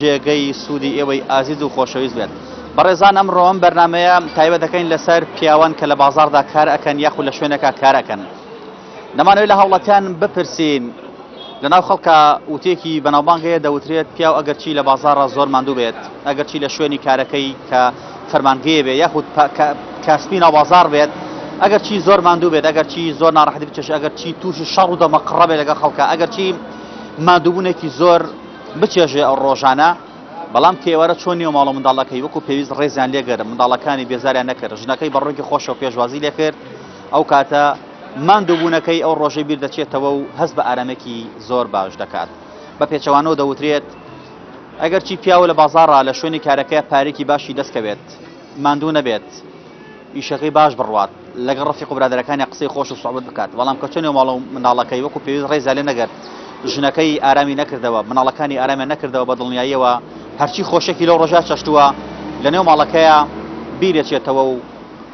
جێگەی سوودی ئێوەی ئازیز و خۆشەویست بێت. بەڕێزان ئەمڕۆ ئەم بەرنامەیە تایبەت دەکەین لەسەر پیاوان کە لە بازاڕدا کار ئەکەن یاخود لە شوێنێکا کار ئەکەن. دەمانەوێت لە هاوڵاتیان بپرسین لەناو خەڵکە وتێکی بەناوبانگەیە دەوترێت پیاو ئەگەرچی لە بازاڕە زۆر ماندوو بێت، ئەگەرچی لە شوێنی کارەکەی کە فەرمانگەیە بێت یاخود کاسبی ناو بازاڕ بێت، ئەگەرچی زۆر ماندوو بێت، ئەگەرچی زۆر ناڕەحەتی بچێت، ئەگەرچی تووشی شەڕ و دەمەقڕە بێت لەگەڵ خەڵکە، ئەگەرچی ماندووبوونێکی زۆر بچێژێ ئەو ڕۆژانە، بەڵام کێوەرە چۆن نیوە ماڵە منداڵەکەی وەکو پێویست ڕێزیان لێگەرە منداڵەکانی بێزاریان نەکرد، ژنەکەی بەڕۆکی خۆشە و پێشوازی لێکرد، ئەو کاتە ماندووبوونەکەی ئەو ڕۆژەی بیر دەچێتەوە و هەست بە ئارامێکی زۆر باش دەکات. بە پێچەوانەوە دەوترێت ئەگەرچی پیاوە لە بازاڕە لە شوێنی کارەکەی پارێکی باشی دەستکەوێت، ماندوو نەبێت، ئیشەکەی باش بڕوات، لەگەڵ ڕەفیق و برادەرەکانی قسەی خۆش و سوحبەت بکات، بەڵام کە چۆن ماڵە منداڵەکەی وەکو پێویست ڕێزا لێ نەگەرد، ژنەکەی ئارامی نەکردەوە، مناڵەکانی ئارامیان نەکردەوە بە دڵنیاییەوە هەرچی خۆشێکی لەو ڕۆژە چەشتووە لە نێو ماڵەکەیە بیرێچێتەوە و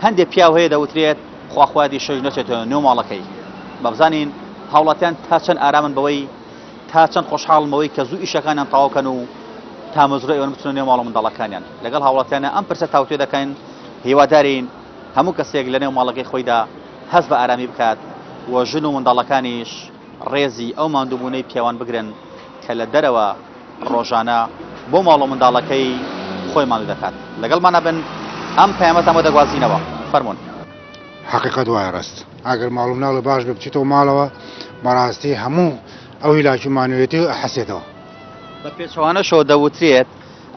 هەندێک پیاو هەیە دەوترێت خواخوادی شەوی نەچێتەوە نێو ماڵەکەی. بەبزانین هاوڵاتیان تا چەند ئارامن بەوەی تا چەند خۆشحاڵمەوەی کە زوو ئیشەکانیان تەواوکەن و تا مەزرۆی ئەوەن بچنە نێو ماڵە منداڵەکانیان. لەگەڵ هاوڵاتیانە ئەم پرسە تاوتێ دەکەین، هیوادارین هەموو کەسێک لە نێو ماڵەکەی خۆیدا هەست بە ئارامی بکات و ژن و منداڵەکانیش ڕێزی ئەو ماندووبوونەی پیاوان بگرن کە لە دەرەوە ڕۆژانە بۆ ماڵ و منداڵەکەی خۆی ماندوو دەکات. لەگەڵمانە بن ئەم پەیامەتەمە دەگوازینەوە. فەرموون. حقیقت وایە ڕست، ئەگەر ماڵ و مناڵی باش بێ بچیتەوە ماڵەوە بەڕاستی هەموو ئەو هیلاکی مانوێتی حەسێتەوە. بە پێچەوانەشەوە دەوترێت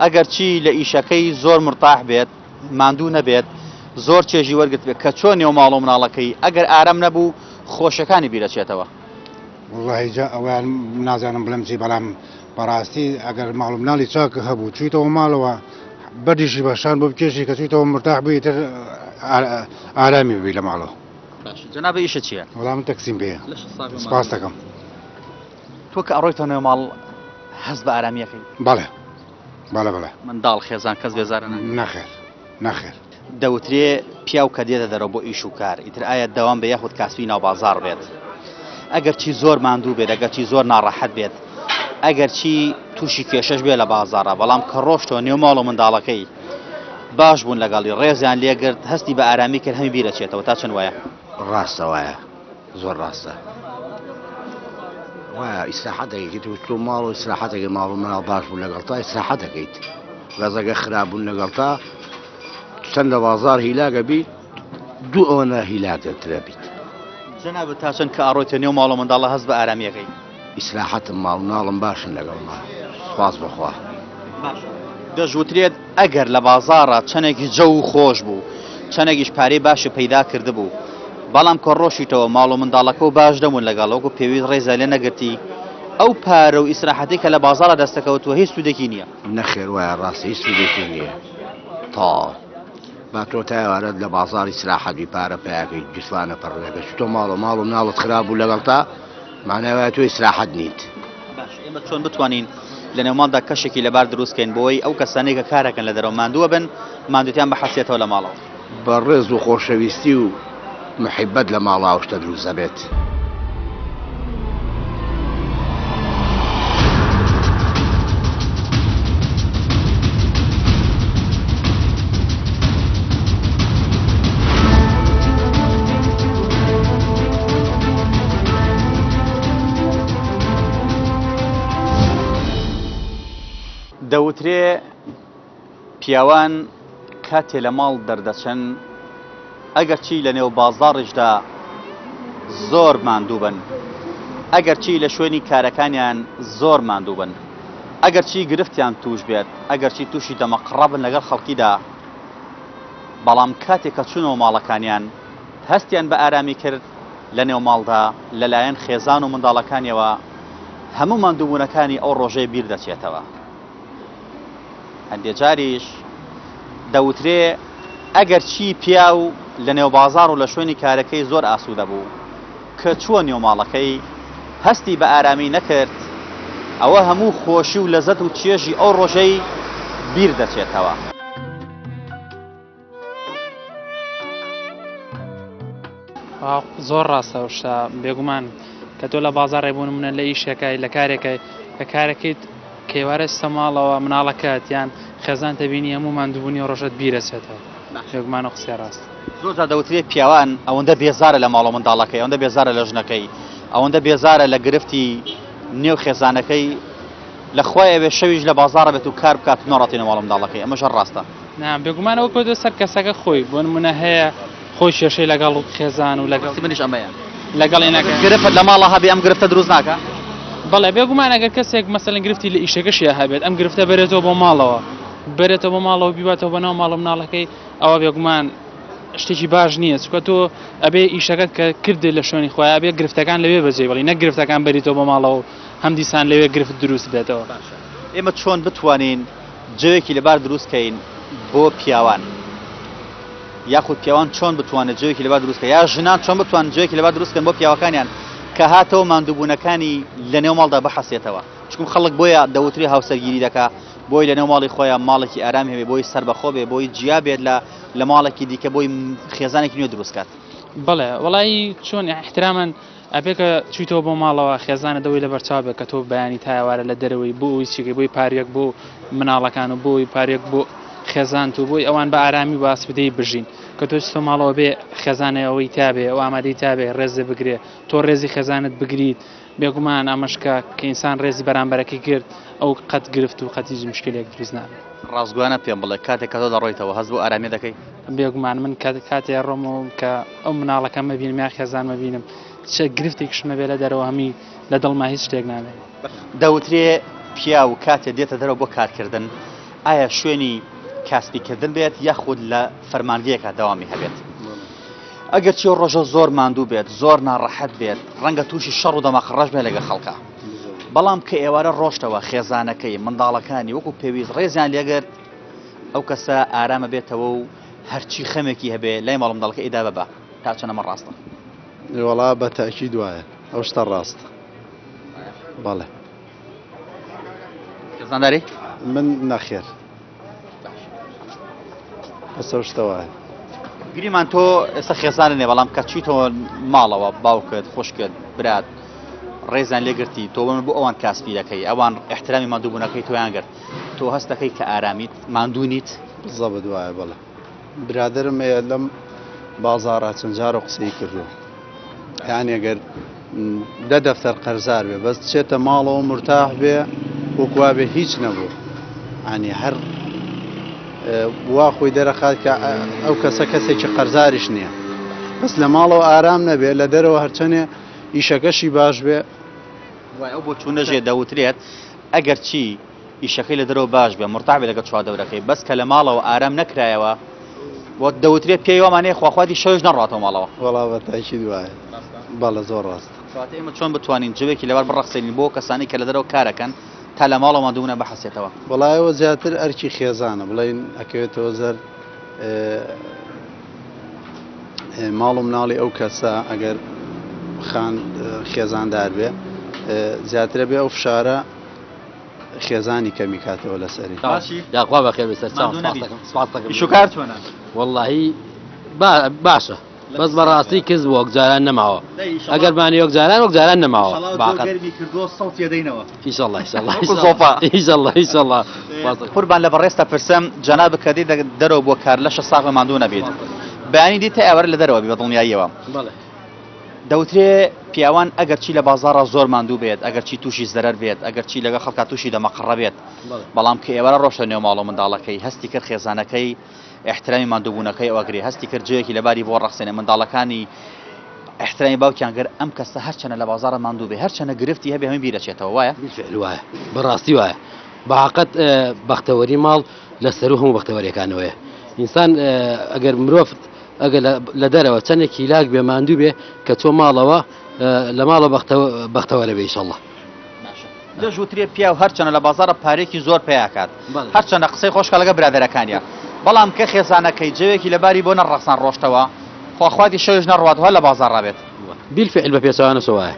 ئەگەرچی لە ئیشەکەی زۆر مرتاح بێت، ماندوو نەبێت، زۆر چێژی وەرگرت بێت کە چۆن نێو ماڵ و مناڵەکەی ئەگەر ئارام نەبوو خۆشەکانی بیرەچێتەوە. والله جا ئەویان نازانم بڵم چی، بەڵام بەڕاستی ئەگەر ماڵ و مناڵی چاکە هەبوو چویتەوە ماڵەوە بەردیشی بەشان بۆ بکێشی کە چویتەوە مرتاح بووی تر ئارامی ببی لە ماڵەوە. جەنابە ئیشە چییە؟ وەڵام تەکسیم بێ. سپاس دەکەم. تۆ کە ئەڕۆیتەوە نێو ماڵ هەست بە ئارامیەکەی؟ بەڵێ بەڵێ بەڵێ. منداڵ خێزان کەس بێزارە نەخێر نەخێر. دەوترێ پیاو کە دێتە دەرەوە بۆ ئیش و کار ئیتر ئایا دەوام بە یاخود کاسبی ناو بازاڕ بێت، ئەگەرچی زۆر ماندوو بێت، ئەگەرچی زۆر ناڕەحەت بێت، ئەگەرچی تووشی کێشەش بێت لە بازاڕە، بەڵام کە ڕۆشتەوە نێو ماڵ و منداڵەکەی باش بوون لەگەڵی ڕێزیان لێگرت، هەستی بە ئارامی کرد، هەمی بیرەچێتەوە. تا چەند وایە؟ ڕاستە وایە، زۆر ڕاستە وایە. ئیسراحەتێکی تو ماڵ و ئیسراحەتێکی ماڵ و مناڵ باش بوون لەگەڵ تا ئیسراحەتەکەیت، ڕێزەکە خراپبوون لەگەڵ تا چەند لە بازار هیلاگە بیت دوو ئەوەنە هیلاگەترە بیت. جەنابە تا چەند کە ئەڕۆیتە نێو ماڵ و منداڵە هەست بە ئارامیەکەی؟ ئیسراحەتم ماڵ و ناڵم باشن لەگەڵ ما. سپاس بخوا. دەژوترێت ئەگەر لە بازاڕە چەندێکی جە و خۆش بوو، چەندێکیش پارەی باشی پەیدا کرده بوو، بەڵام کە ڕۆشیتەوە ماڵ و منداڵەکە و باش دەمون لەگەڵ وەکو پێویست ڕێزا لێ نەگرتی، ئەو پارە و ئیسراحەتی کە لە بازاڕە دەستەکەوتوە هیچ سوودێکی نییە. نەخێر وایە ڕاستی هیچ سوودێکی نییە. تا با تۆ تاوارەت لە بازاری ئیسراحەتی پارە پێیاکەی جوانە پەڕێگە چتۆ ماڵ و مناڵت خراپ بوو لەگەڵ تا معناوایە تۆ ئیسراحەت نیت. باش ئێمە چۆن بتوانین لە نێوماڵدا کەشێکی لەبار دروستکەین بۆی ئەو کەسانەی کە کارەکەن لە دەرەوە ماندووە بن ماندووتیان بەحەسێتەوە لە ماڵەوە بە ڕێز و خۆشەویستی و محیبەت لە ماڵاو شتە دروست دەبێت. دەوترێ پیاوان کاتێ لە ماڵ دەردەچن ئەگەرچی لە نێو بازاڕیشدا زۆر ماندوو بن، ئەگەرچی لە شوێنی کارەکانیان زۆر ماندوو بن، ئەگەرچی گرفتیان توش بێت، ئەگەرچی تووشی دەمەقڕە بن لەگەڵ خەڵکیدا، بەڵام کاتێک کە چوونەوە ماڵەکانیان هەستیان بە ئارامی کرد لە نێو ماڵدا لەلایەن خێزان و منداڵەکانیەوە هەموو ماندووبوونەکانی ئەو ڕۆژەی بیر دەچێتەوە. هەندێک جاریش دەوترێ ئەگەرچی پیاو لە نێو بازاڕ و لە شوێنی کارەکەی زۆر ئاسوودە بوو کە چووە نێو ماڵەکەی هەستی بە ئارامی نەکرد، ئەوە هەموو خۆشی و لەزەت و چێژی ئەو ڕۆژەی بیر دەچێتەوە. زۆر ڕاستە شتا بێگومان کە تۆ لە بازار ڕێبوون منە لە ئیشەکەی لە کارێکەکەی کە کارەکەیت کێوارە سەماڵەوە مناڵەکەتیان خێزان تەبینی هەمومان دوبوونی ڕۆژەت بیرەچێتەوە شێگومانە قسێ ڕاست زۆر دەوترێت پیاوان ئەوەندە بێزارە لە ماڵە منداڵەکەی ئەوەندە بێزارە لە ژنەکەی ئەوەندە بێزارە لە گرفتی نێو خێزانەکەی لە خۆی ئەوێ شەویش لە بازارە بێت و کار بکات نۆڕەتی ماڵە منداڵەکەی ئەمەش ڕاستە بێگومانەوە کۆدە سەر کەسەکە خۆی بۆ نمونە هەیە خۆی کێشەی لەگەڵ خێزان و لەگەڵ منیش ئەمەیە لەگەڵ ئێنەکە گرفت لە ماڵە هەبێ ئەم گرفتە دروست ناکە بەڵێ بێگومان ئەگەر کەسێک مەسەلەن گرفتی لە ئیشەکەشیە هەبێت ئەم گرفتە بێتەوە بۆ ماڵەوە بێتەوە بۆ ماڵەوە بیواتەوە بە ناو ماڵە مناڵەکەی ئەوە بێگومان شتێکی باش نییە چکە تۆ ئەبێ ئیشەکەت کە کردی لە شوێنی خۆی ئەبێ گرفتەکان لەوێ بەجێ بڵی نە گرفتەکان بەریتەوە بۆ ماڵەوە هەم دیسان لەوێ گرفت دروست بێتەوە ئێمە چۆن بتوانین جوێکی لەبار دروستکەین بۆ پیاوان یاخود پیاوان چۆن بتوانێت جوێکی لەبار دروستکە یا ژنان چۆن بتوان جوێکی لەبار دروستکەن بۆ پیاوەکانیان کە هاتەوە ماندووبوونەکانی لە نێو ماڵدا بەحەسێتەوە چکم خەڵک بۆیە دەوتری هاوسەرگیری دەکا بۆی لە نێو ماڵی خۆیان ماڵێکی ئارام هەبێ بۆی سەربەخۆ بێ بۆی جیا بێت لە ماڵێکی دیکە بۆی خێزانێکی نوێ دروستکات بەڵێ وڵی چۆن احترامەن ئەبێکە چیتەوە بۆ ماڵەوە خێزانە دەوەی لە بەرچاو بێت کە تۆ بەیانی تایوارە لە دەرەوەی بۆ ئەوی چیکە بۆی پارێک بۆ مناڵەکان و بۆی پارێک بۆ خێزان و بۆی ئەوان بە ئارامی باس بدەی بژین کە تۆ چتۆ ماڵەوە بێ خێزانەوەی تابێ ئەو ئامادەی تابێ ڕێزە بگرێ تۆ ڕێزی خێزانت بگریت بێگومان ئەمەشکە کە ئینسان ڕێزی بەرامبەرەکەی کرد ئەو قەت گرفت و قەتی مشکلێک دروست نابێت ڕاستگویانە پێم بڵێ کاتێک کە تۆ دەڕۆیتەوە هەست بۆ ئارامی دەکەی بێگومان من کاتێ ڕۆم کە ئەو مناڵەکەم مەبینم یا خێزان مەبینم چه گرفتێکشمە بێ لە دەرەوە هەمی لە دڵما هیچ شتێک نابێت دەوترێ پیا و کاتێ دێتە دەرەوە بۆ کارکردن ئایا شوێنی کاسبیکردن بێت یاخود لە فەرمانگەیەکە داوامی هەبێت ئەگەر چی ڕۆژە زۆر ماندوو بێت زۆر ناڕەحەت بێت ڕەنگە تووشی شەڕ و دەمەخڕەش بێت لەگە خەڵکە بەڵام کە ئێوارە ڕۆشتەوە خێزانەکەی منداڵەکانی وەکو پێویست ڕێزیان لێگرت ئەو کەسە ئارامە بێتەوە و هەرچی خەمێکی هەبێ لای ماڵ منداڵەکە ئیدا بەبە تا چەنەمە ڕاستە وەڵا بە تاکید وایە ئەو شتە ڕاستە بەڵێ خێزانداری من نەخێر بەسە شتە وایە گریمان تۆ ئێستا خێزانە نێ بەڵام کە چیتەوە ماڵەوە باوکت خوشکت برات ڕێزان لێگرتی تۆ بۆ ئەوان کاسبی دەکەی ئەوان احترامی ماندووبوونەکەی تۆیان گرت تۆ هەست دەکەی کە ئارامیت ماندوونیت زەبت وایە بەڵێ برادرم هەیە لەم بازاڕا چەند جارە قسەی کردووە یان ئەگەر دە دەفتەر قەرزار بێ بەس چێتە ماڵەوە مرتاح بێ وەکوا بێ هیچ نەبوو ینی هەر وا خۆی دەرەخات کە ئەو کەسە کەسێکی قەرزاریش نییە بەس لە ماڵەوە ئارام نەبێ لە دەرەوە هەرچەنێ ئیشەکەشی باش بێ ئەو بۆ چوونەژێ دەوترێت ئەگەر چی ئیشەکەی لە دەرەوە باش بێ مرتاح بێ لەگە چوادەورەکەی بەس کە لە ماڵەوە ئارام نەکرایەوە بۆ دەوترێت پێی وامانەیە خواخواتی شەوش نەڕاتەوە ماڵەوە وەڵا بە تاکید وایە بەڵە زۆر ڕاست ئێمە چۆن بتوانین جوێکی لەوار بڕەخسێنین بۆ کەسانی کە لە دەرەوە کارەکەن تا لە ماڵەوە ماندوونە بەحەسێتەوە وەڵایەوە زیاتر ئەرکی خێزانە بڵین ئەکەوێتەوە زەر ماڵ و مناڵی ئەو کەسە ئەگەر خان خێزاندار بێ زیاترە بێ ئەو فشارە خێزانی کەمی کاتەوە لەسەری داخوا بەخێر بێ سەر شکار چۆنە واللهی باشە بەس بەڕاستی کەس بۆ وەکجاران نەماوە ئەگەر بانی وەکجاران وەکجاران نەماوە ئیشەڵڵا قوربان لە بەڕێستە پرسەم جەناب کەدی دەرەوە بۆ کار لەشە ساغ ماندوو نەبێت بەیانی دیتە ئێوەرە لە دەرەوە بی بە دڵنیاییەوە دەوترێ پیاوان ئەگەر چی لە بازاڕە زۆر ماندوو بێت ئەگەر چی تووشی زەرەر بێت ئەگەر چی لەگە خەڵکا تووشی دەمەقڕە بێت بەڵام کە ئێوەرە ڕۆشە نێو ماڵە منداڵەکەی هەستی کرد خێزانەکەی احترامی ماندووبوونەکەی ئەوەگری هەستی کرد جوێکی لەباری بۆ ڕەخسێنێ منداڵەکانی احترامی باوکیان گەر ئەم کەسە هەرچەنە لە بازاڕە ماندوو بێ هەرچەنە گرفتی هەبێ هەمووی بیرەچێتەوە وایە وایە بەڕاستی وایە بەحقەت بەختەوەری ماڵ لەسەر و هەموو بەختەوەریەکانەوەیە ئینسان ئەگەر مرۆڤ ئەگەر لە دەرەوە چەندێکی لاک بێ ماندوو بێ کە تۆ ماڵەوە لە ماڵە بەختەوەرە بێ ئینشەڵڵا دەژوترێ پیا و هەرچەنە لە بازاڕە پارێکی زۆر پێیاکات هەرچەنە قسەی خۆشکە لەگە برادەرەکانیە بەڵام کە خێزانەکەی جوێکی لەباری بۆ نەڕەخسان ڕۆشتەوە خواخواتی شەوش نەڕوات هەر لە بازاڕا بێت بالفعل بە پێچەوانە سوایە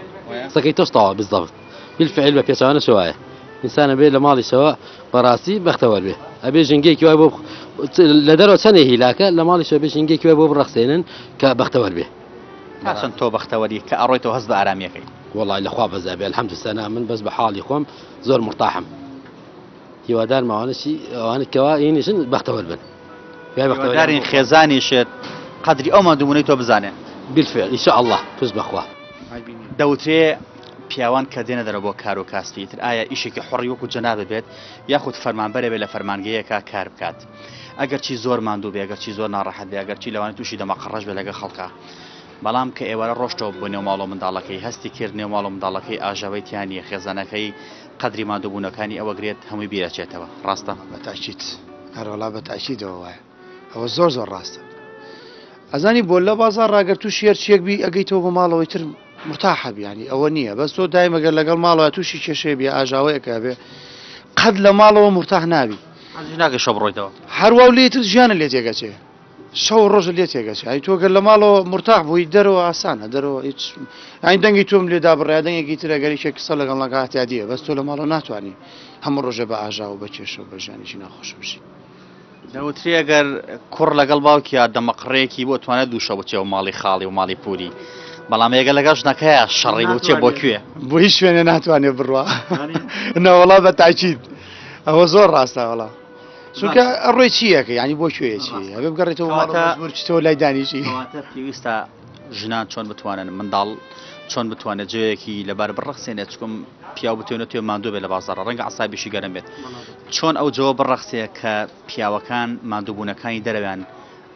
قسەکەی تۆستەوە بالضبط بالفعل بە پێچەوانە سوایە ئینسانە بێ لە ماڵی شەوە بەڕاستی بەختەوەر بێ ئەبێ ژنگێکی وای بۆ لە دەرەوە چەندێ هیلاکە لە ماڵی شەوە بێ ژنگێکی وای بۆ بڕەخسێنن کە بەختەوەر بێ چەند تۆ بەختەوەری کە ئەڕۆیتەوە هەست بە ئارامیەکەی وڵای لەخوا بەزابێ الحەمدولسەنا من بەس بە حاڵی خۆم زۆر مرتاحم هیوادار ماوانشی ئەوانە کەوا هینیشن بەختەوەر بن دارین خێزانیشت قدری ئەو مادومونەی تۆ بزانێ بالفعل إن شاء الله پس بەخوا دەوترێ پیاوان کە دێنە دەرە بۆ کار و کاستی تر ئایا ئیشێکی حڕی وەکو جەنابە بێت یاخود فەرمانبەرە بێت لە فەرمانگەیەکە کار بکات ئەگەر چی زۆر ماندوو بێ ئەگەر چی زۆر ناڕەحەت بێ ئەگەر چی لەوانێت تووشی دەمەقڕەش بێ لەگە خەڵکە بەڵام کە ئێوارە ڕۆشتەوە بۆ نێو ماڵ و منداڵەکەی هەستی کرد نێو ماڵ و منداڵەکەی ئاژەوەی تیانە خێزانەکەی قدری مادووبوونەکانی ئەوە گرێت هەمووی بیرەچێتەوە ڕاستە بەتاکیت هەروەڵا بەتاکیدەوە وایە ئەوە زۆر زۆر ڕاستە ئەزانی بۆ لە بازار ڕاگەر تو شێر چێکبی ئەگەیتەوە بە ماڵەوەی تر مرتاحە بیانی ئەوە نییە بەس تۆ دایمەگەر لەگەڵ ماڵەوە تووشی کێشەیە بێ ئاژاوەیەکە بێ قەت لە ماڵەوە مرتاح نابی ناگە شەو بڕۆیتەوە هەروە لێتر ژیانە لێ تێگەچێ شەو ڕۆژە لێ تێگەچێ ئەی تۆگەر لە ماڵەوە مرتاح بووی دەرەوە ئاسانە دەرەوە هیچ ئەین دەنگی تۆم لێدا بڕێ دەنگێکی تر ئەگەریشە قسە لەگەڵ لەگە هاتیادیە بەس تۆ لە ماڵەوە ناتوانانی هەموو ڕۆژە بە ئاژا و بە کێشە و بە ژیانێکی ناخۆش بشی دەوتری ئەگەر کوڕ لەگەڵ باوکیە دەمەقڕەیەکی بۆ توانێت دووشە بچێ و ماڵی خاڵی و ماڵی پوری بەڵام ێگە لەگەڵ ژنەکەیە شەڕی بچێ بۆ کوێ بۆ هیچ شوێنە ناتوانێت بڕوا نەوەڵا بە تاکید ئەوە زۆر ڕاستە وەڵا چونکە ڕێی چیەکە ینی بۆ کوێیەکی ئەبێ بگەڕێتەوە ماڵەوە لای دانیشی پێویستە ژنان چۆن بتوانن منداڵ چۆن بتوانێت جەیەکی لەبار بڕەخسێنێت چکم پیاو بتوێنێت توێ ماندوو بێت لە بازارە ڕەنگە عسابیشی گەرم بێت چۆن ئەو جەوە بڕەخسێ کە پیاوەکان ماندووبوونەکانی دەرەوێن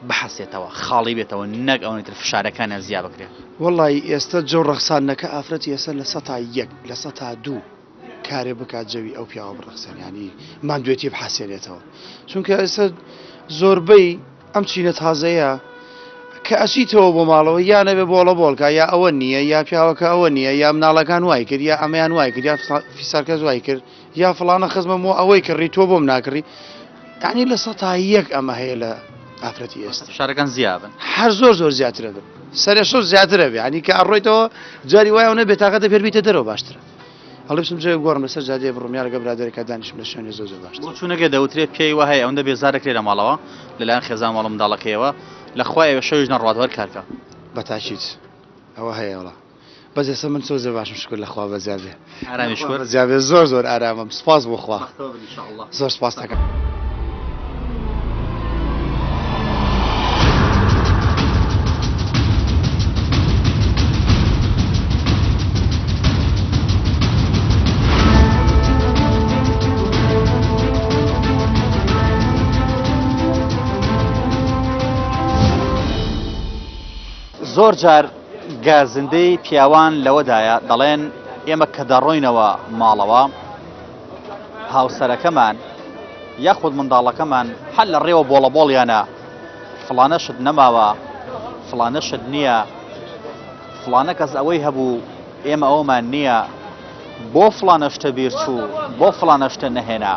بحەسێتەوە خاڵی بێتەوە نەک ئەوەی تر فشارەکانیان زیا بکرێت وەڵی ئێستا جەو ڕەخسانەکە ئافرەتی ئێستا لە 100 لە 200 کارێ بکات جەوی ئەو پیاوە بڕەخسێن ینی ماندوێتی بحەسێنێتەوە چونکە ئێستا زۆربەی ئەم چینە تازەیە کە ئەچیتەوە بۆ ماڵەوە یا نەبێ بۆڵە بۆڵکە یا ئەوە نییە یا پیاوەکە ئەوە نییە یا مناڵەکان وای کرد یا ئەمەیان وای کرد یا فیسارکە وای کرد یا فڵانە خزمەمەوە ئەوەی کڕی تۆ بۆم ناکڕی یعنی لە 100 ئەمە هەیە لە ئافرەتی ئێستا فشارەکان زیابن هەر زۆر زۆر زیاترە بن سەرێشۆ زیاترە بێ ینی کە ئەڕۆیتەوە جاری وایە نە بێتاقەتە پێربیتە دەرەوە باشترە هەڵی بچم جێ گۆڕم لەسەر جادێ بڕۆمیارە لەگە برادێکە دانیشم لە شوێنی زۆر زۆر باشتر بۆ چوونەکە دەوترێت پێی وهەیە ئەوەندە بێزارەکرێ لە ماڵەوە لەلایەن خێزان ماڵە منداڵەکەیەوە لەخوایەوە شەویش نەڕاتوەر کارکە بەتاکیت ئەوە هەیە وڵا بەس ئێستا من چۆ زە باشم شکر لەخوا بەزیابێ ئارامی شکر زیابێ زۆر زۆر ئارامم سپاس بۆ خوا زۆر سپاس دەکەم زۆر جار گازندەی پیاوان لەوەدایە دەڵێن ئێمە کە دەڕۆینەوە ماڵەوە هاوسەرەکەمان یاخود منداڵەکەمان هەر لە ڕێوە بۆڵە بۆڵیانە فڵانە شت نەماوە فڵانە شت نییە فڵانە کەس ئەوەی هەبوو ئێمە ئەومان نییە بۆ فڵانە شتە بیرچوو بۆ فڵانە شتە نەهێنا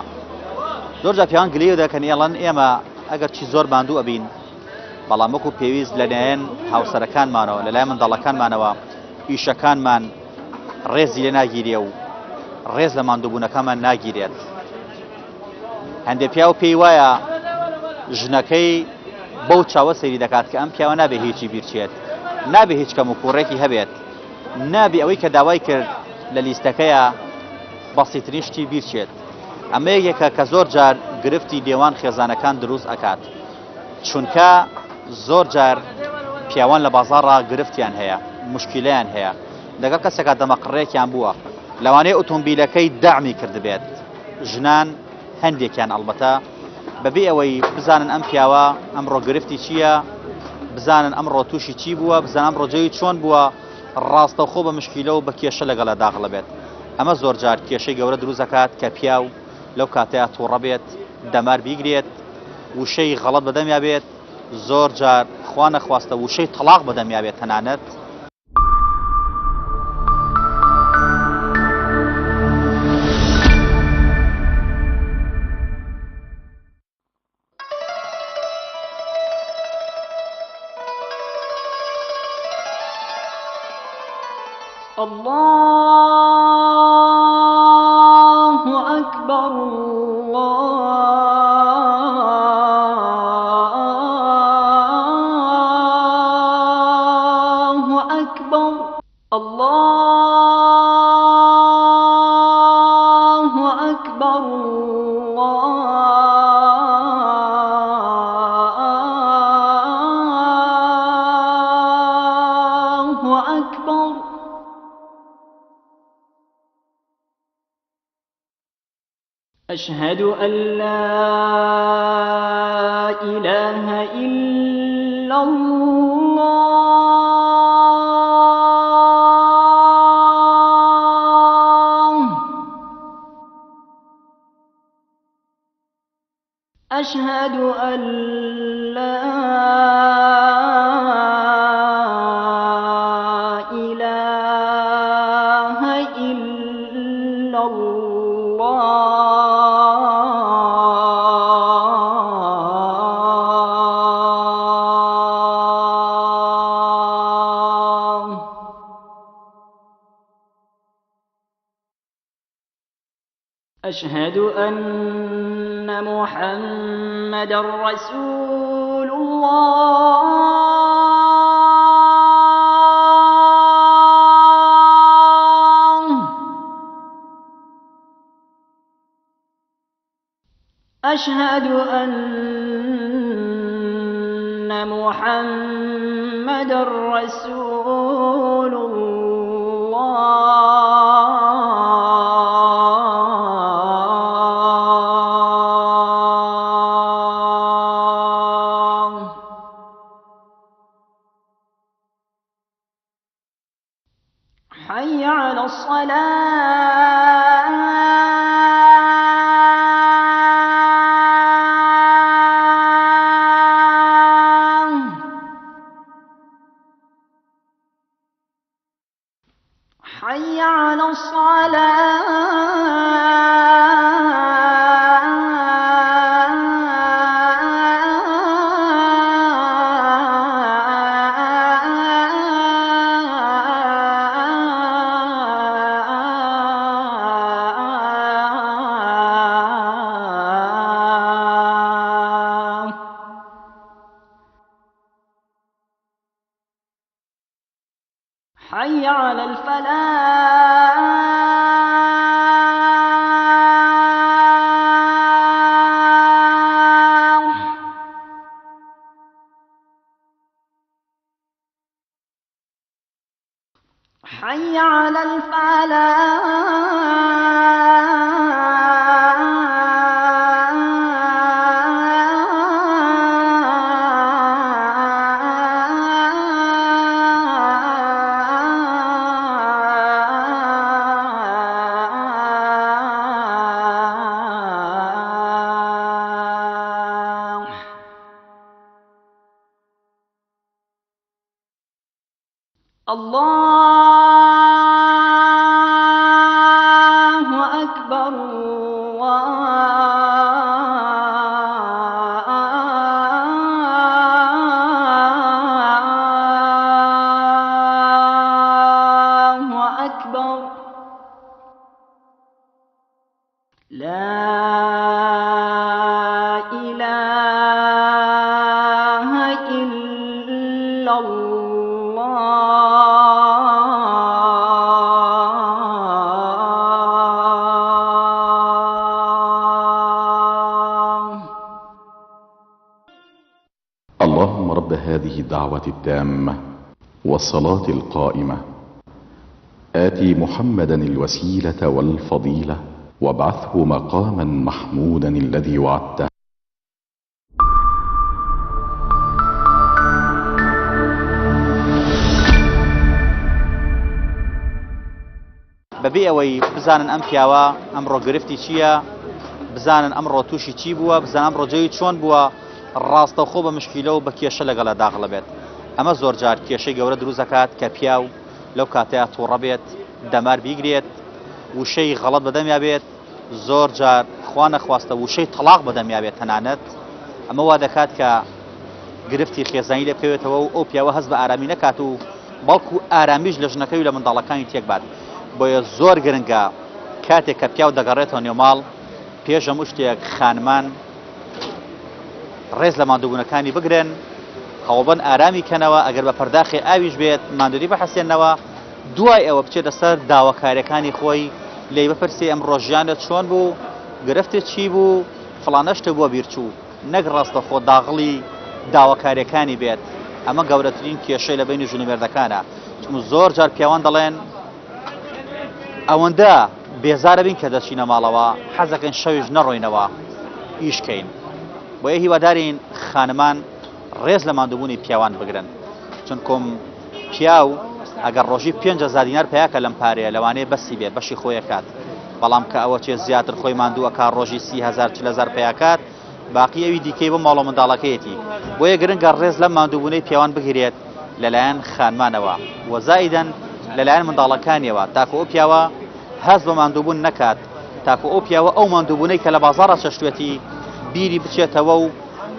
زۆر جار پیاوان گلەیە دەکەن ئێڵەن ئێمە ئەگەر چی زۆر ماندوو ئەبین بەڵام وەکو پێویست لەلایەن هاوسەرەکانمانەوە لەلایەن منداڵەکانمانەوە ئیشەکانمان ڕێزی لێ ناگیرێ و ڕێز لە ماندووبوونەکانمان ناگیرێت هەندێک پیاو پێی وایە ژنەکەی بەو چاوە سەیری دەکات کە ئەم پیاوە نابێ هیچی بیرچێت نابێ هیچ کەم و کوڕێکی هەبێت نابێ ئەوەی کە داوای کرد لە لیستەکەیە بەسیترین شتی بیرچێت ئەمە یەکێکە کە زۆر جار گرفتی لێوان خێزانەکان دروست ئەکات چونکە زۆر جار پیاوان لە بازاڕا گرفتیان هەیە مشکیلیان هەیە لەگەڵ کەسێکە دەمەقڕێکیان بووە لەوانەیە ئۆتۆمبیلەکەی داعمی کردبێت ژنان هەندێکیان ئەڵبەتە بەبێ ئەوەی بزانن ئەم پیاوە ئەمڕۆ گرفتی چییە بزانن ئەمڕۆ تووشی چی بووە بزانن ئەمڕۆ جێوی چۆن بووە ڕاستەوخۆ بە مشکیلە و بە کێشە لەگەڵە داخڵە بێت ئەمە زۆر جار کێشەی گەورە دروست دەکات کە پیاو لەو کاتەیە تووڕە بێت دەمار بیگرێت وشەی غەڵەت بەدەمیا بێت زۆر جار خوا نەخواستە وشەی تەلاق بەدەمیا بێت تەنانەت الله أكبر الله أكبر الله أكبر الله أشهد أن لا إله إلا الله أشهد أن لا إله إلا الله أشهد أن محمدا رسول الله أشهد أن محمدا رسول الله حي على الصلاة حي على الصلاة حي على الفلاح حي على الفلاح الله أكبر الله أكبر لا إله إلا الله اللهم رب هذه الدعوة التامة والصلاة القائمة آتي محمدا الوسيلة والفضيلة وابعثه مقاما محمودا الذي وعدته. بەبێ ئەوەی بزانن ئەم پیاوە ئەمڕۆ گرفتی چییە، بزانن ئەمڕۆ تووشی چی بووە، بزانن ئەمڕۆ جێی چۆن بووە، ڕاستەوخۆ بە مشکیلە و بە کێشە لەگەڵە داخڵە بێت. ئەمە زۆر جار کێشەی گەورە دروست دەکات کە پیاو لەو کاتەیە تووڕە بێت، دەمار بیگرێت، وشەی غەڵەت بەدەمیا بێت، زۆر جار خوا نەخواستە وشەی تەلاق بەدەمیا بێت تەنانەت. ئەمە وا دەکات کە گرفتی خێزانی لێ بکەوێتەوە و ئەو پیاوە هەست بە ئارامی نەکات و بەڵکو ئارامیش لە ژنەکەی و لە منداڵەکانی تێک بات. بۆیە زۆر گرنگە کاتێک کە پیاو دەگەڕێتەوە نێو ماڵ پێش هەموو شتێک خانمان ڕێز لە ماندووبوونەکانی بگرن، هەوڵبەن ئارامی کەنەوە، ئەگەر بە پەرداخی ئاویش بێت ماندووری بەحەسێنەوە، دوای ئەوە بچێتە سەر داواکاریەکانی خۆی لێی بپرسێ ئەم ڕۆژیانت چۆن بوو، گرفتت چی بوو، فڵانە شتە بووە بیرچوو، نەک ڕاستەخۆ داغڵی داواکاریەکانی بێت. ئەمە گەورەترین کێشەی لە بینی ژن و مێردەکانە. چون زۆر جار پیاوان دەڵێن ئەوەندە بێزارە بین کە دەچینە ماڵەوە حەزەکەن شەویش نەڕۆینەوە ئیشکەین بۆیە هیوادارین خانمان ڕێز لە ماندووبوونی پیاوان بگرن چونکۆم پیاو ئەگەر ڕۆژی 5,000 دینار پیاکە لەم پارەیە لەوانەیە بەسی بێ بەشی خۆیەکات بەڵام کە ئەوە چێ زیاتر خۆی ماندووە کا ڕۆژی 30,000 پیاکات باقی ئەوی دیکەی بۆ ماڵە منداڵەکەیەتی بۆیە گرنگە ڕێز لە ماندووبوونەی پیاوان بگرێت لەلایەن خانمانەوە وەزائیدەن لەلایەن منداڵەکانیەوە تاکو ئەو پیاوە هەز بە ماندووبوون نەکات تاکو ئەو پیاوە ئەو ماندووبوونەی کە لە بازاڕە چەشتوێتی بیری بچێتەوە و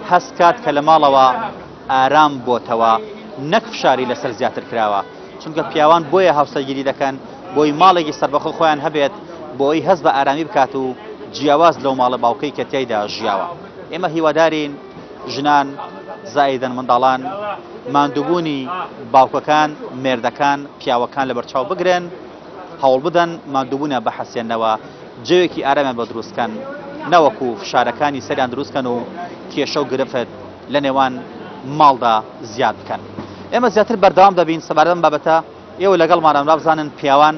هەست کات کە لە ماڵەوە ئارام بۆتەوە نەک فشاری لەسەر زیاتر کراوە چونکە پیاوان بۆیە هاوسەرگیری دەکەن بۆی ماڵێکی سەربەخۆ خۆیان هەبێت بۆی هەست بە ئارامی بکات و جیاواز لەو ماڵە باوکەی کە تیایدا ژیاوە ئێمە هیوادارین ژنان زائیدەن منداڵان ماندووبوونی باوکەکان مێردەکان پیاوەکان لە بەرچاو بگرن هەوڵ بدەن ماندووبوونە بەحەسێنەوە جێوێکی ئارامیان بە دروستکەن نەوەکو فشارەکانی سەریان دروستکەن و کێشە و گرفت لە نێوان ماڵدا زیاد بکەن ئێمە زیاتر بەردەوام دەبین سەبارەت بابەتە ئێوە لەگەڵمانە بزانن پیاوان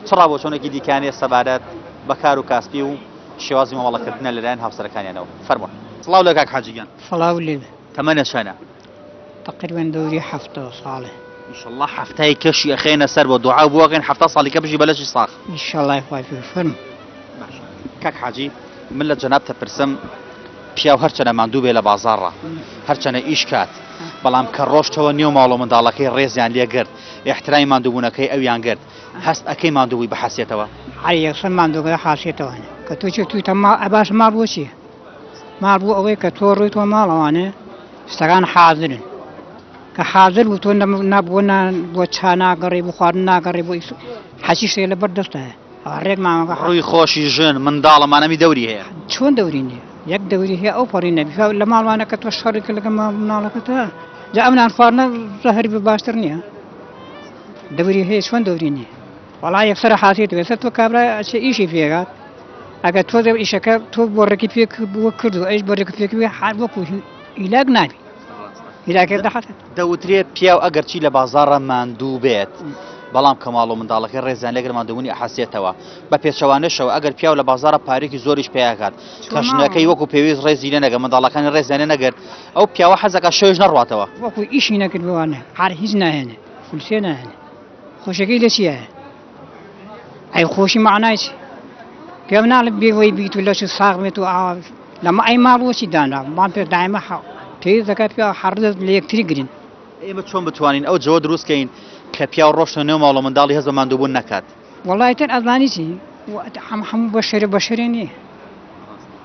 چڕا بۆ چۆنێکی دیکانێ سەبارەت بەکار و کاسپی و شێوازی مامەڵەکردنە لەلایەن هاوسەرەکانیانەوە فەرموون سڵاو لە کاک حاجیگیان سڵاو لێ تەمەنە چەنە تقریبا دەوری 70 ساڵێ ئینشەڵڵا هەفتەی کەشی ئەخێنە سەر بۆ دوعا بووەکەن 7 ساڵی کە بژی بەلەشی ساخ ئینشەڵڵای خوای فەرم کاک حاجی من لە جەناب تەپرسم پیاو هەرچەنە ماندوو بێ لە بازاڕە هەرچەنە ئیش کات بەڵام کە ڕۆژتەوە نێو ماڵ و منداڵەکەی ڕێزیان لێگرت احترامی ماندووبوونەکەی ئەویان گرت هەست ئەکەی ماندووی بەحەسێتەوە هەر یەکسەر ماندووگە حاسێتەوەنە کە تۆ تویتە ئەباش ماڵ بۆ چییە ماڵ بوو ئەوەی کە تۆ ڕۆیتەوە ماڵەوانێ شتەکان حازرن کە حازر بوو تۆ نەبووە بۆ چا ناگەڕێ بۆ خواردن ناگەڕێ بۆ حەچی شتێک لەبەر دەستە ڕێک مامەکە ڕووی خۆشی ژن منداڵەمانەمی دەوری هەیە چۆن دەوری نییە یەک دەوری هەیە ئەو پەڕی نەبی لە ماڵوانە کە تۆ شەڕێکە لەگە مناڵەکەتە جا ئەمنان خواردنە زەهری بە باشتر نییە دەوری هەیە چۆن دەوری نییە وەڵا یەکسەر حاسێتەوە ئێستا تۆ کابرا ئەچێ ئیشی پێگات ئەگەر تۆ ئیشەکە تۆ بۆ ڕێکی پێ بووە کرد و ئەیش بۆ ڕێک پێکوێ وەکو ئیلاگ نابی ئیلاکێ دەحەت دەوترێت پیاو ئەگەرچی لە بازاڕە ماندوو بێت بەڵام کە ماڵ و منداڵەکەی ڕێزیان لەگەر ماندووبوونی ئەحەسێتەوە بە پێچەوانەشەوە ئەگەر پیاو لە بازاڕە پارێکی زۆریش پێیاکات کەژنەکەی وەکو پێویست ڕێزی لە نەگە منداڵەکانی ڕێزیانە نەگەرت ئەو پیاوە حەزەکە شەوێژ نەڕواتەوە وەکو ئیشی نەکرد بوانە هەر هیچ ناهێنێ فولسێ ناهێنێ خۆشەکەی لە چیە ئەی خۆشی معنای چی پێم ناڵێت بێوەی بیت و لەش ساغمێت و ئاوا لەمە ئەی ماڵوەچی دانا مان پێ دایمە پێویست دەکات پیا هەردەست لە یەکتری گرین ئێمە چۆن بتوانین ئەو جەوە دروستکەین کە پیاو ڕۆشتە نێو ماڵ و منداڵی هەز بە ماندووبوون نەکات وەڵای تر ئەزانی چی هەموو بەشەرێ نییە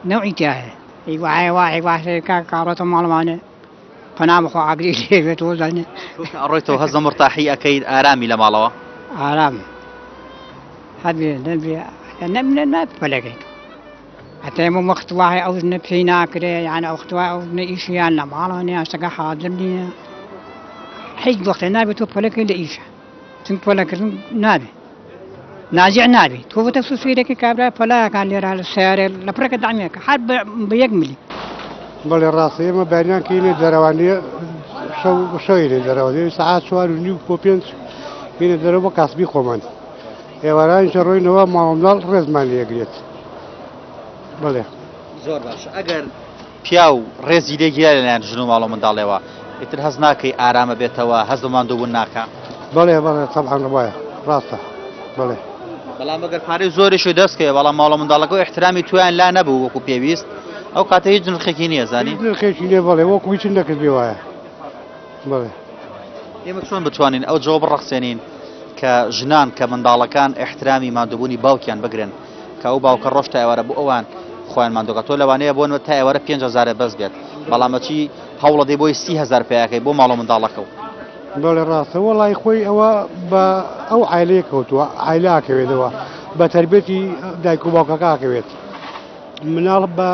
نەوعی تیا هەیە ئەی وایە کاڕێتە ماڵمانە پەنا بخۆ ئاگری لێبێتەوە زانێ ئەڕۆیتەوە هەز لە مرتاحی ئەەکەیت ئارامی لە ماڵەوە ئارام هەبێ نەبێ نەمنە ناپەلەکەیت حتى مو مختواهي أو نبهينا كده يعني أو اختواهي أو نيشيان لمالاني أشتغل حاضرني حيج وقت نابي تو فلك اللي إيش تنك فلك نابي ناجع نابي تو بتفسو سيرك كابرا فلا كان لي على السيارة لبرك دعمك حد بيجملي بل الراسي ما بينان كيني درواني شويني درواني ساعات شوار ونيو كوبينس كيني دروا كاسبي خومن يواران شروي نوا معاملات رزماني يجريت بله زۆر باش ئەگەر پیاو ڕێزی لێگیرا لەلایەن ژن و ماڵ و منداڵێەوە ئیتر هەز ناکەی ئارامە بێتەوە هەز بە ماندووبوون ناکە بله طبعا وایە ڕاستە بله بەڵام ئەگەر پارەی زۆریشی دەستکەوێ بەڵام ماڵ و منداڵەکە و احترامی تویان لا نەبوو وەکو پێویست ئەو کاتە هیچ نرخێکی نییە زانی نرخێکی نییە بڵێ وەکو هیچ نەکرد وایە بڵێ ئێمە چۆن بتوانین ئەو جواب ڕەخسێنین کە ژنان کە منداڵەکان احترامی ماندووبوونی باوکیان بگرن کە ئەو باوکە ڕۆژتە ئێوارە بۆ ئەوان خۆیان ماندووکە تۆ لەوانەیە بۆن تا ئێوەرە 5,000 بەس بێت بەڵامەچی هەوڵە دەی بۆی 30,000 پیاکەی بۆ ماڵ و منداڵەکە بەڵێ ڕاستە وەڵای خۆی ئەوە بە ئەو عایلەیە کەوتووە عایلاکەوێتەوە بە تربێتی دایک و باوکەکەکەوێت مناڵ بە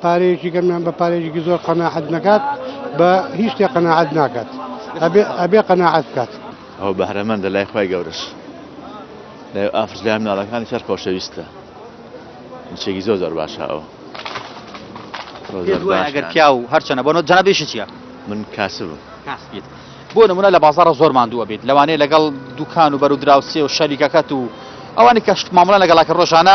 پارەیەکی گەرمیان بە پارێکی زۆر قەناعەت نەکات بە هیچ شتێک قەناعەت ناکات ئەبێ قەناعەت بکات ئەو بەهرەمەندە لای خۆی گەورەش لای ئافرز لای مناڵەکانی سەر خۆشەویستە چێکی زۆر باشە ئەو ئەگەر پیاو هەرچەنە بۆ جەنابێشی چییە من کاسبم بۆ نمونە لە بازاڕە زۆر ماندووە بێت لەوانەیە لەگەڵ دوکان و بەرودراوسێ و شەریکەکەت و ئەوانی کە مامەڵە لەگەڵاکە ڕۆژانە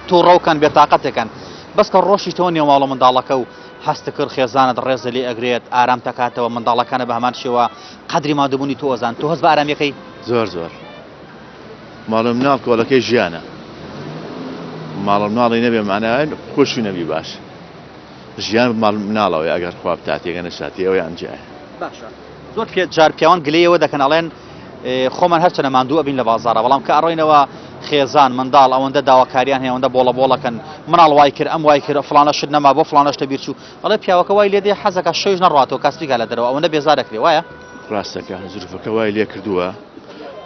تووڕەوکەن بێتاقەتێکن بەس کە ڕۆژی تۆ نێو ماڵە منداڵەکە و هەست کرد خێزانت ڕێزە لێ ئەگرێت ئارام تەکاتەوە منداڵەکانە بە هەمان شێوە قەدری مادەبوونی تۆ ئەزان تۆ هەست بە ئارامیەکەی زۆر ماڵم ناو کۆڵەکەی ژیانە ماڵم ناڵی نەبێ مانایە خۆشی نەبی باش ژیان ماڵ مناڵەوەی ئەگەر خواب تاتێگە نەشاتی ئەوەی ئەنجایە باشە زۆر جار پیاوان گلەیەوە دەکەن ئەڵێن خۆمان هەرچەنە ماندوو ئەبین لە بازارە بەڵام کە ئەڕۆینەوە خێزان منداڵ ئەوەندە داواکاریان هەیە ئەوەندە بۆڵە بۆڵەکەن مناڵ وای کرد ئەم وای کرد فلانە شت نەما بۆ فلانەشتە بیرچوو ئەڵێ پیاوەکە وای لێدێ حەزەکە شەویش نەڕاتەوە کاسبیکە لە دەرەوە ئەوەندە بێزار دەکرێ وایە ڕاستەکە زروفەکە وای لێ کردووە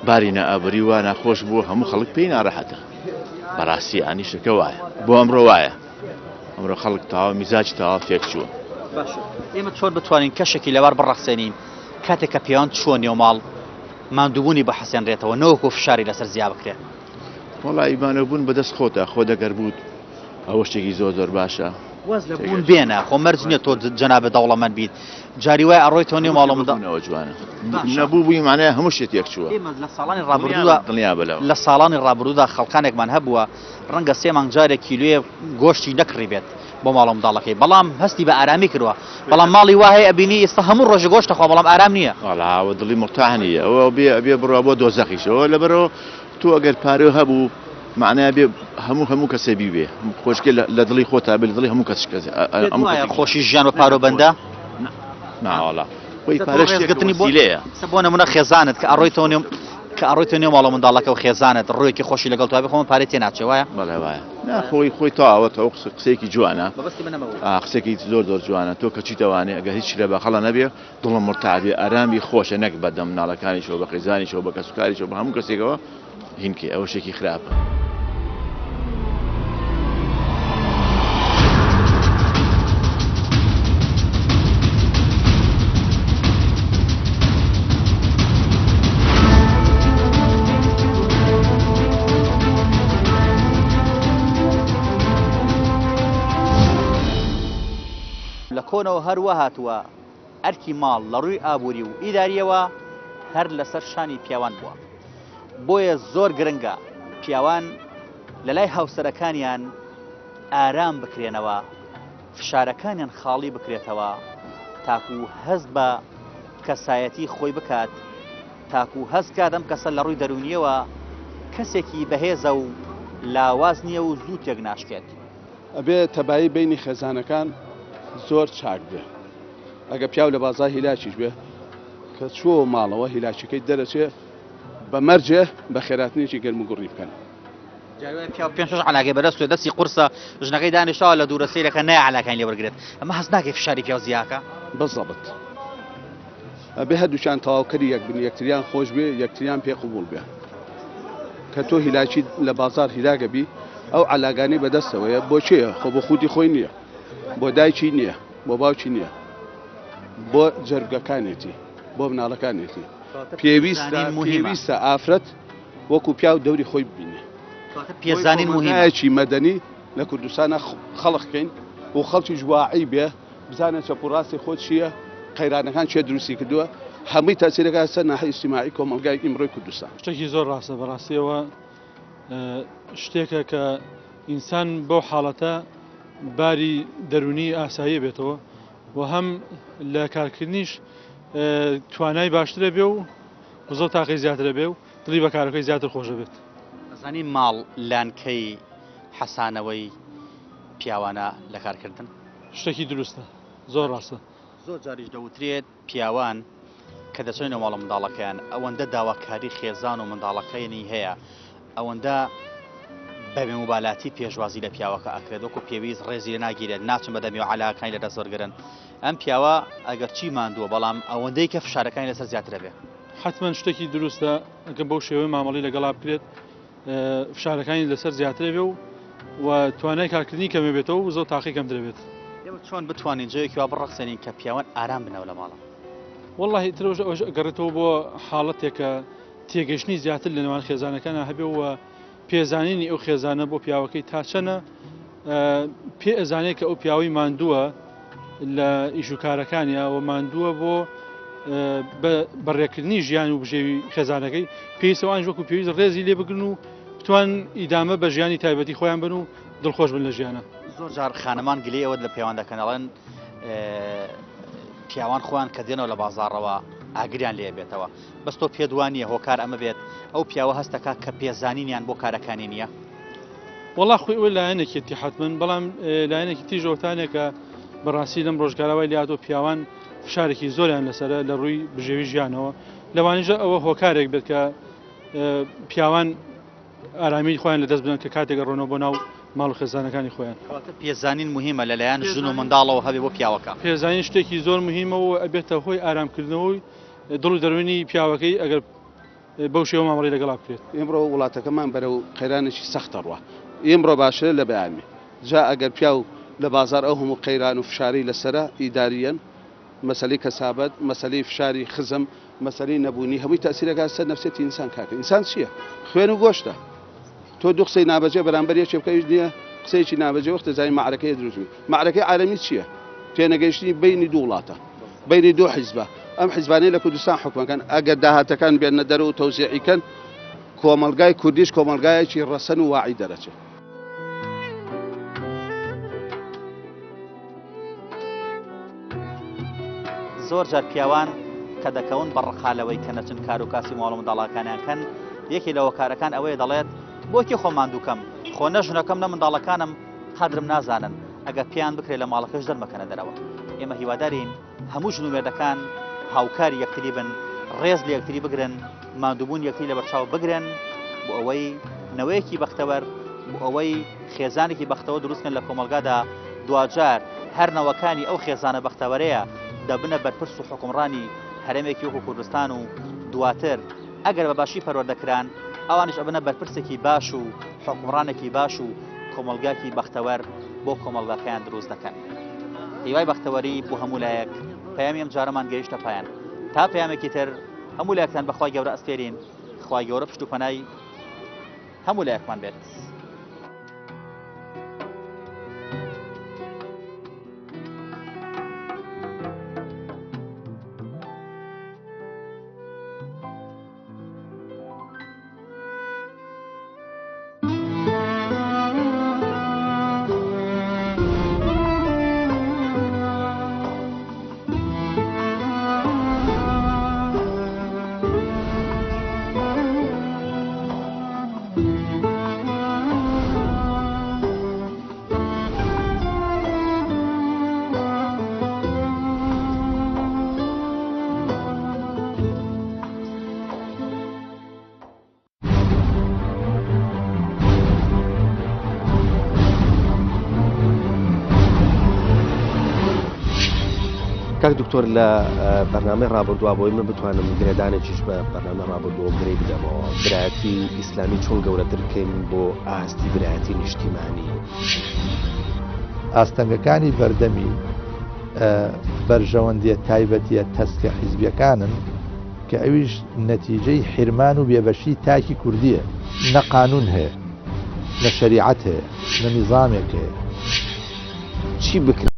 باری نەئابری وا ناخۆش بوو هەموو خەڵک پێی ناڕەحەتە بەڕاستی ئانیشەکە وایە بۆ ئەمڕۆ وایە ئەمڕۆ خەڵک تاوا میزاج تاوا فێک چووە باشە ئێمە چۆن بتوانین کەشێکی لەوار بڕەخسێنین کاتێک کە پیاوان چووە نێو ماڵ ماندووبوونی بە حەسێنرێتەوە نەوەکو فشاری لەسەر زیا بکرێت وەڵی ئیمانەبوون بەدەست خۆتە خۆ دەگەر بووت ئەوە شتێکی زۆر باشە واز لە بوون بێنە خۆ مەرج نییە تۆ جەنابە دەوڵەمەند بیت جاری وای ئەڕۆی تۆ نێو ماڵەوە جوانە نەبوو بووی مانایە هەموو شتێک چووە لە ساڵانی ڕابردوودا دڵنیا بەلەوە لە ساڵانی ڕابردوودا خەڵکانێکمان هەبووە ڕەنگە 3 مانگ جارێک کیلوێ گۆشتی نەکڕی بێت بۆ ماڵە منداڵەکەی بەڵام هەستی بە ئارامی کردووە بەڵام ماڵی وایە ئەبینی ئێستا هەموو ڕۆژە گۆشتە خۆ بەڵام ئارام نییە وەڵاوە دڵی مرتاحنیە ئەوە بێ بڕوا بۆ دۆزەخیشەوە لەبەرەوە تو ئەگەر پارێ هەبوو معنایا بێ هەموو کەسێ بیبێ خۆشکێ لە دڵی خۆتا بێ لە دڵی هەموو کەس خۆشی ژیان بە پارۆ بەندە ناوەڵا خۆی پارێزگرتنی بۆلەیە بۆ نمونە خێزانت کە ئەڕۆی تۆ نێو ماڵە منداڵەکە و خێزانت ڕۆیەکی خۆشی لەگەڵ توابێ خۆمە پارێت تێ ناچێ وایە بەڵێ وایە خۆی تاوەتەوە قسێکی جوانە قسێکی زۆر جوانە تۆ کە چیتەوانێ ئەگە هیچ لە بەخەڵە نەبێ دڵم مرتاحبێ ئارامی خۆشە نەک بەدەم مناڵەکانیشەوە بە خێزانیشەوە بە کەسوکاریشەوە بە هەموو کەسێکەوە هینکێ ئەوە شێکی خراپە لە کۆنەوە هەروە هاتووە ئەرکی ماڵ لە ڕووی ئابووری و ئیداریەوە هەر لەسەر شانی پیاوان بووە بۆیە زۆر گرنگە پیاوان لە لای هاوسەرەکانیان ئارام بکرێنەوە فشارەکانیان خاڵی بکرێتەوە تاکو هەست بە کەسایەتی خۆی بکات تاکو هەست کات ئەم کەسە لە ڕووی دەرونیەوە کەسێکی بەهێزە و لاواز نییە و زوو تێک ناشکێت ئەبێ تەبایی بینی خێزانەکان زۆر چاک بێ ئەگە پیاو لە بازار هیلاکیش بێ کە چووە ماڵەوە هیلاکیەکەی دەرەچێ بە مەرجێ بە خێراتنیی گەرم و گوڕی بکەن پێ علاگەی بەدەست دەستی قورسە ژنەکەی دانیشتەوە لە دوورەسەیرەکە نای علاکانی لێوەرگێت ئەمە هەست ناکەی فشاری پیاو زیاکە بەزەبت ئەبێ هەردووچان تەواوکەری یەک بن یەکتریان خۆش بێ یەکتریان پێ قبول بێ کە تۆ هیلاکی لە بازار هیلاگە بی ئەو علاگانی بەدەستەوەیە بۆ چێە خۆ بۆ خودی خۆی نییە بۆ دایکی نییە بۆ باوکی نییە بۆ جەرگەکانێتی بۆ مناڵەکانێتی پێویستە ئافرەت وەکو پیاو دەوری خۆی ببینێ پێزانین مهمەیەکی مەدەنی لە کوردستانە خەڵقکەین و خەڵکی جواعی بێ بزانە چەپوڕاستی خۆت چییە قەیرانەکان چێ دروستی کردووە هەمووی تاچیرەکە سەر ناحی ئیجتیماعی کۆمەلگای ئیمڕۆی کوردستان شتێکی زۆر ڕاستە بەڕاستیەوە شتێکە کە ئینسان بۆ حاڵەتە باری دەرونی ئاسایی بێتەوە و هەم لە کارکردنیش توانای باشترە بێ و زۆر تاقی زیاترە بێ و دڵی بە کارەکەی زیاتر خۆشە بێت زانی ماڵ لانکەی حەسانەوەی پیاوانە لە کارکردن شتێکی دروستە زۆر ڕاستە زۆر جاریش دەوترێت پیاوان کە دەچێنە ماڵە منداڵەکەیان ئەوەندە داواکاری خێزان و منداڵەکەیانی هەیە ئەوەندە بەبێ مبالاتی پێشوازی لە پیاوەکە ئەکرێت وەکو پێویست ڕێزی لە ناگیرێت ناچن بەدەمی و علاقەکانی لە دەستوەرگرن ئەم پیاوە ئەگەر چی ماندووە بەڵام ئەوەندەی کە فشارەکانی لەسەر زیاترە بێ حتمما شتێکی دروستە ئەگە بەو شێوەی مامەڵی لەگەڵا بکرێت فشارەکانی لەسەر زیاترە بێ و توانای کارکردنی کەمە بێتەوە و زۆر تاقی کەم درێت چۆن بتوانین جەیەکی وا بڕەخسێنین کە پیاوان ئارام بنەوە لە ماڵە وەڵڵاهی ترۆژ ئەوش گەڕێتەوە بۆ حاڵەتێکە تێگەشتنی زیاتر لە نێوان خێزانەکانە هەبێ و پێزانینی ئەو خێزانە بۆ پیاوەکەی تاچەنە پێ ئەزانێت کە ئەو پیاوەی ماندووە لە ئیشوکارەکانیەوە ماندووە بۆ بەڕێکردنی ژیان و بژێوی خێزانەکەی پێویستەوەیان وەکو پێویست ڕێزی لێ بگرن و بتوان ئیدامە بە ژیانی تایبەتی خۆیان بن و دڵخۆش بن لە ژیانە. زۆر جار خانەمان گلەی ئەوە لە پەیوان دەکەن ئەڵێن پیاوان خۆیان کە دێنەوە لە بازاڕەوە ئاگریان لێ بێتەوە بەس تۆ پێدوانیە هۆکار ئەمە بێت ئەو پیاوە هەستەکە کە پێزانینیان بۆ کارەکانی نییە. وەڵا خۆی ئەوە لایەنێکی حتمن بەڵام لایەنێکی تیژەوتانێک کە بەڕاستی لەم ڕۆژگاراوای لاتۆ پیاوان فشارێکی زۆریان لەسرە لە ڕووی بژێوی ژیانەوە لەوانیژە ئەوە هۆکارێک بێت کە پیاوان ئارامی خۆیان لە دەست بدەن کە کاتێک ڕۆنەوە بۆ ناو ماڵ و خێزانەکانی خۆیان. پێزانین مهمە لەلایەن ژن و منداڵەوە هەبێ بۆ پیاوەکە. پێزانین شتێکی زۆر مهمە و ئەبێتە هۆی ئارامکردنەوەی دڵ و دەروێنی پیاوەکەی ئەگەر بەو شێوە مامەڵی لەگەڵا بکرێت. ئێمڕۆ وڵاتەکەمان بەرەو قەیرانێکی سەختە ڕوە. ئێمڕۆ باشە لە بەیانێ جا ئەگەر پیاو لە بازار ئەو هەموو قەیران و فشاری لەسرە ئیداریەن مەسەلەی کەسابەت مەسەلەی فشاری خزم مەسەلەی نەبوونی هەمووی تەسیرەکە سەر نەفسێتی ئینسان کاکە ئینسان چییە؟ خوێن و گۆشتە. تۆ دوو قسەی نابەجێ بەرامبەر یەکێ بکەیش نییە قسەیەکی نابەجێ وەختە زای معرەکەی دروستبی. معرەکەی عالەمی چییە؟ تێنەگەیشتنی بینی دوو وڵاتە بینی دوو حیزبە. ئەم حیزبانەی لە کوردستان حکومەکان ئەگەر داهاتەکان بێنە دەرەوە و تەوزیعیکەن کۆمەلگای کوردیش کۆمەلگایەکی ڕەسەن و واعی دەرەچێت. زۆر جار پیاوان کە دەکەون بەڕقالەوەی کە نەچن کار و کاسی ماڵ و منداڵەکانیان کەن یەکی لەوە کارەکان ئەوەیە دەڵێت بۆکی خۆمان دووکەم خۆ نەژنەکەم نە منداڵەکانم قەدرم نازانن ئەگەر پیان بکرێت لە ماڵەکەش دەرمەکەنە دەرەوە. ئێمە هیوادارین هەموو ژن و مێردەکان هاوکاری یەکتری بن ڕێز لە یەکتری بگرن ماندووبوون یەکتری لە بەرچاو بگرن بۆ ئەوەی نەوەیەکی بەختەوەر بۆ ئەوەی خێزانێکی بەختەوە دروستکن لە کۆمەلگادا دوجار هەر نەوەکانی ئەو خێزانە بەختەوەرەیە دەبنە بەرپرس و حکومڕانی هەرێمێکی وەکو کوردستان و دواتر ئەگەر بە باشی پەروەردەکران ئەوانش ئەبنە بەرپرسێکی باش و حکومڕانێکی باش و کۆمەلگاکی بەختەوەر بۆ کۆمەلگاکەیان دروست دەکەن. هیوای بەختەوەری بۆ هەموو لایەک پەیامی ئەم جارەمان گەیشتە پایان تا پەیامێکی تر هەموو لایەکتان بەخوای گەورە ئەسپێرین خوای گەورە پشت و پەنای هەموو لایەکمان بێت. کاک دکتۆر لە بەرنامەی ڕابردووە بۆی من بتوانم گرێدانێکیش بە بەرنامە ڕابردووە گرەی بدەمەوە برایەتی ئیسلامی چۆن گەورەتر بکەین بۆ ئاستی برایەتی نیشتیمانی. ئاستەنگەکانی بەردەمی بەرژەوەندیە تایبەتیە تەسکە حیزبیەکانن کە ئەویش نەتیجەی حرمان و بێبەشی تاکی کوردیە نە قانون هەیە نە شەریعەت هەیە نە نیزامێک هەیە. چی بکرێت